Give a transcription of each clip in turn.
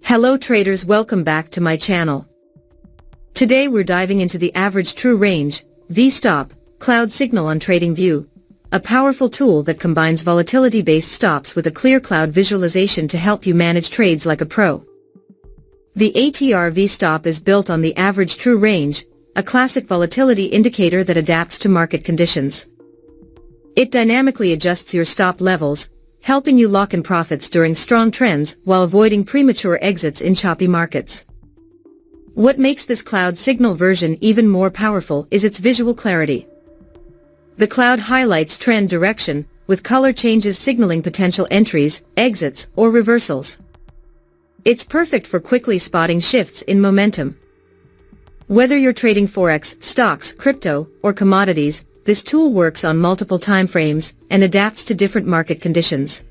Hello traders, welcome back to my channel. Today we're diving into the average True Range VStop Cloud signal on TradingView, a powerful tool that combines volatility-based stops with a clear cloud visualization to help you manage trades like a pro. The ATR VStop is built on the average True Range, a classic volatility indicator that adapts to market conditions. It dynamically adjusts your stop levels, helping you lock in profits during strong trends while avoiding premature exits in choppy markets. What makes this cloud signal version even more powerful is its visual clarity. The cloud highlights trend direction, with color changes signaling potential entries, exits, or reversals. It's perfect for quickly spotting shifts in momentum. Whether you're trading Forex, stocks, crypto, or commodities, this tool works on multiple timeframes and adapts to different market conditions.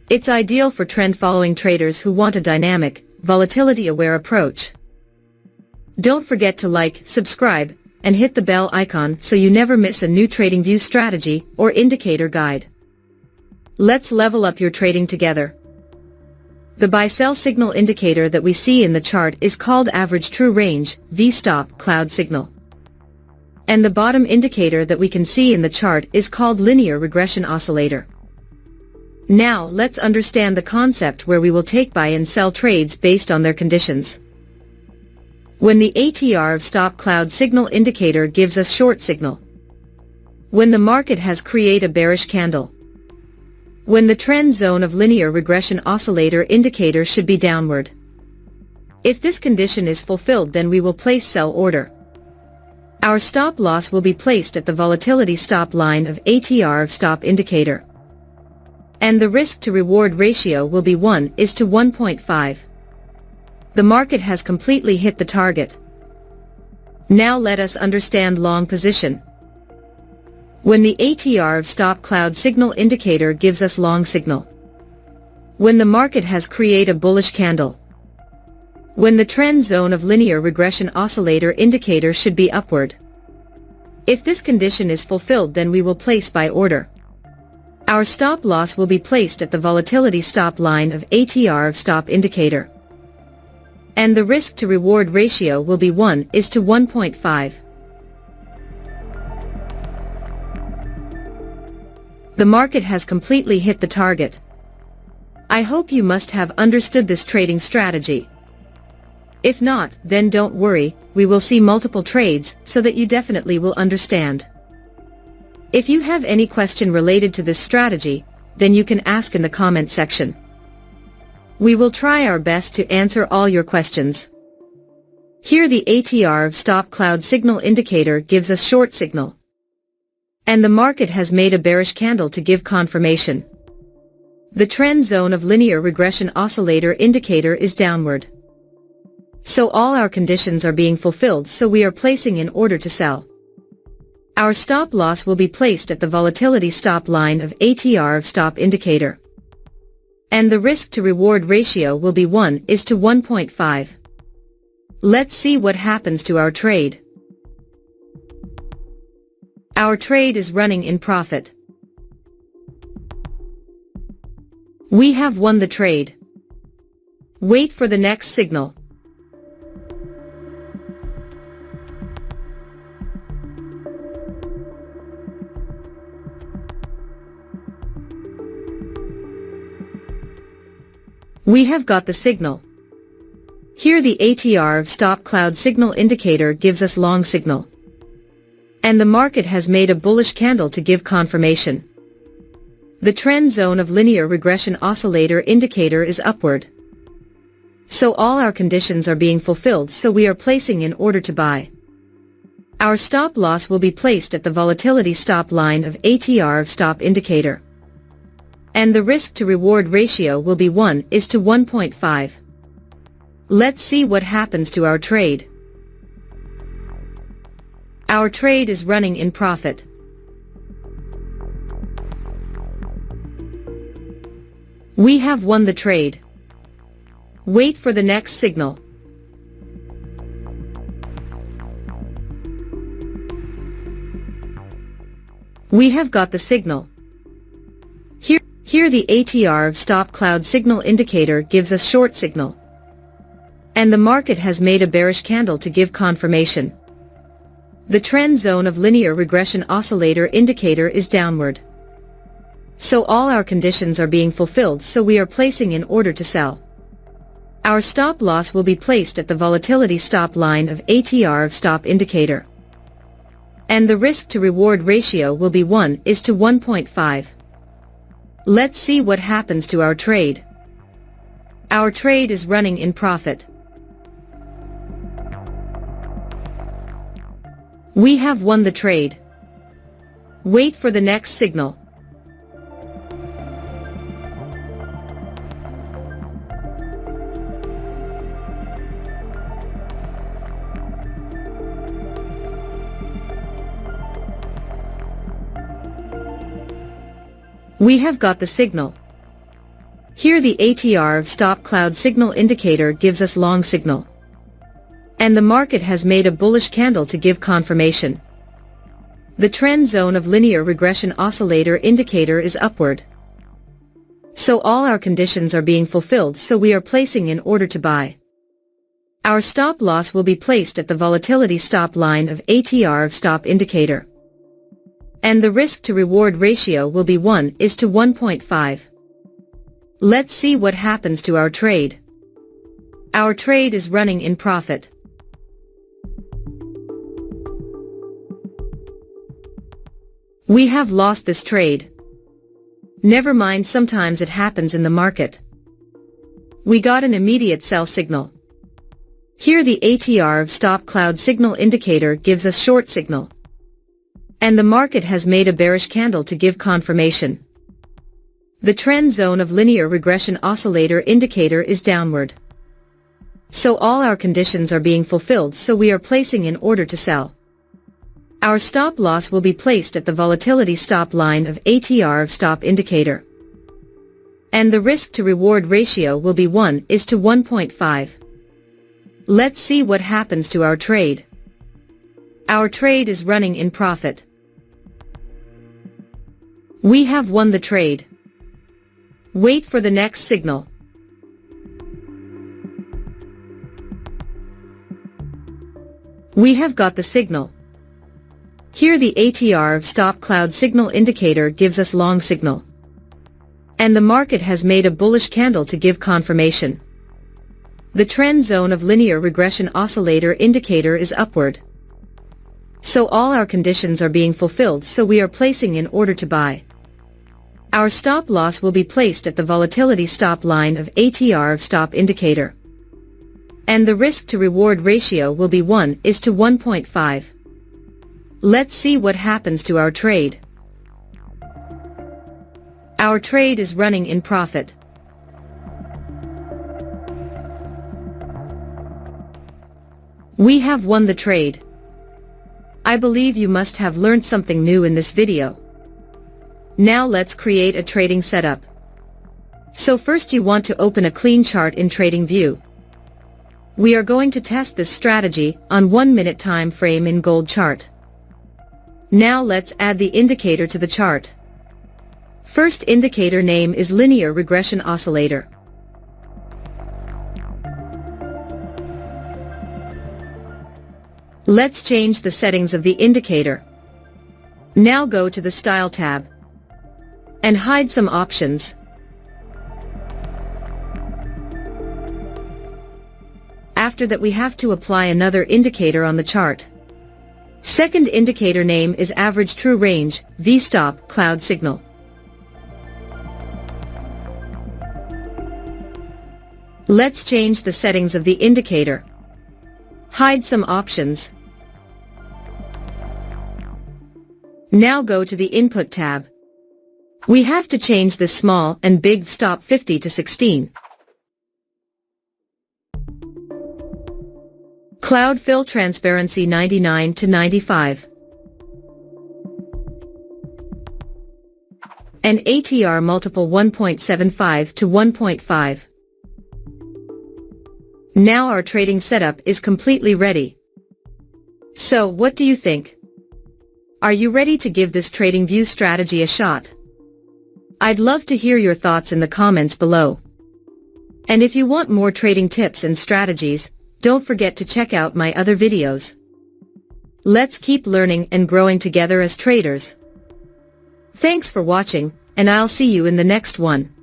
It's ideal for trend-following traders who want a dynamic, volatility-aware approach. Don't forget to like, subscribe, and hit the bell icon so you never miss a new TradingView strategy or indicator guide. Let's level up your trading together. The buy-sell signal indicator that we see in the chart is called Average True Range VStop Cloud signal. And the bottom indicator that we can see in the chart is called Linear Regression Oscillator. Now let's understand the concept where we will take buy and sell trades based on their conditions. When the ATR VStop Cloud signal indicator gives us short signal. When the market has created a bearish candle. When the trend zone of Linear Regression Oscillator indicator should be downward. If this condition is fulfilled, then we will place sell order. Our stop loss will be placed at the volatility stop line of ATR VStop indicator. And the risk to reward ratio will be 1:1.5. The market has completely hit the target. Now let us understand long position. When the ATR VStop Cloud signal indicator gives us long signal. When the market has created a bullish candle. When the trend zone of Linear Regression Oscillator indicator should be upward. If this condition is fulfilled, then we will place buy order. Our stop loss will be placed at the volatility stop line of ATR VStop indicator. And the risk to reward ratio will be 1:1.5. The market has completely hit the target. I hope you must have understood this trading strategy. If not, then don't worry, we will see multiple trades so that you definitely will understand. If you have any question related to this strategy, then you can ask in the comment section. We will try our best to answer all your questions. Here the ATR VStop Cloud signal indicator gives us short signal. And the market has made a bearish candle to give confirmation. The trend zone of Linear Regression Oscillator indicator is downward. So all our conditions are being fulfilled, so we are placing in order to sell. Our stop loss will be placed at the volatility stop line of ATR VStop indicator. And the risk to reward ratio will be 1:1.5. Let's see what happens to our trade. Our trade is running in profit. We have won the trade. Wait for the next signal. We have got the signal. Here the ATR VStop Cloud signal indicator gives us long signal. And the market has made a bullish candle to give confirmation. The trend zone of Linear Regression Oscillator indicator is upward. So all our conditions are being fulfilled, so we are placing in order to buy. Our stop loss will be placed at the volatility stop line of ATR VStop indicator. And the risk to reward ratio will be 1:1.5. Let's see what happens to our trade. Our trade is running in profit. We have won the trade. Wait for the next signal. We have got the signal. Here the ATR VStop Cloud signal indicator gives us short signal. and the market has made a bearish candle to give confirmation. The trend zone of linear regression oscillator indicator is downward. So all our conditions are being fulfilled, so we are placing in order to sell. Our stop loss will be placed at the volatility stop line of ATR VStop indicator. And the risk to reward ratio will be 1:1.5. Let's see what happens to our trade. Our trade is running in profit. We have won the trade. Wait for the next signal. We have got the signal. Here the ATR VStop Cloud signal indicator gives us long signal. And the market has made a bullish candle to give confirmation. The trend zone of linear regression oscillator indicator is upward. So all our conditions are being fulfilled, so we are placing in order to buy. Our stop loss will be placed at the volatility stop line of ATR VStop indicator. And the risk to reward ratio will be 1:1.5. Let's see what happens to our trade. Our trade is running in profit. We have lost this trade. Never mind, sometimes it happens in the market. We got an immediate sell signal. Here the ATR VStop Cloud signal indicator gives us short signal. And the market has made a bearish candle to give confirmation. The trend zone of linear regression oscillator indicator is downward. So all our conditions are being fulfilled, so we are placing in order to sell. Our stop loss will be placed at the volatility stop line of ATR VStop indicator. And the risk to reward ratio will be 1:1.5. Let's see what happens to our trade. Our trade is running in profit. We have won the trade. Wait for the next signal. We have got the signal. Here the ATR VStop Cloud signal indicator gives us long signal. And the market has made a bullish candle to give confirmation. The trend zone of linear regression oscillator indicator is upward. So all our conditions are being fulfilled, so we are placing in order to buy. Our stop loss will be placed at the volatility stop line of ATR VStop indicator. And the risk to reward ratio will be 1:1.5. Let's see what happens to our trade. Our trade is running in profit. We have won the trade. I believe you must have learned something new in this video. Now let's create a trading setup. So first you want to open a clean chart in TradingView. We are going to test this strategy on 1-minute time frame in gold chart. Now let's add the indicator to the chart. First indicator name is linear regression oscillator. Let's change the settings of the indicator. Now go to the Style tab and hide some options. After that we have to apply another indicator on the chart. Second indicator name is average True Range VStop Cloud signal. Let's change the settings of the indicator. Hide some options. Now go to the Input tab. We have to change the small and big stop 50 to 16. Cloud fill transparency 99 to 95. And ATR multiple 1.75 to 1.5. Now our trading setup is completely ready. So what do you think? Are you ready to give this TradingView strategy a shot? I'd love to hear your thoughts in the comments below. And if you want more trading tips and strategies, don't forget to check out my other videos. Let's keep learning and growing together as traders. Thanks for watching, and I'll see you in the next one.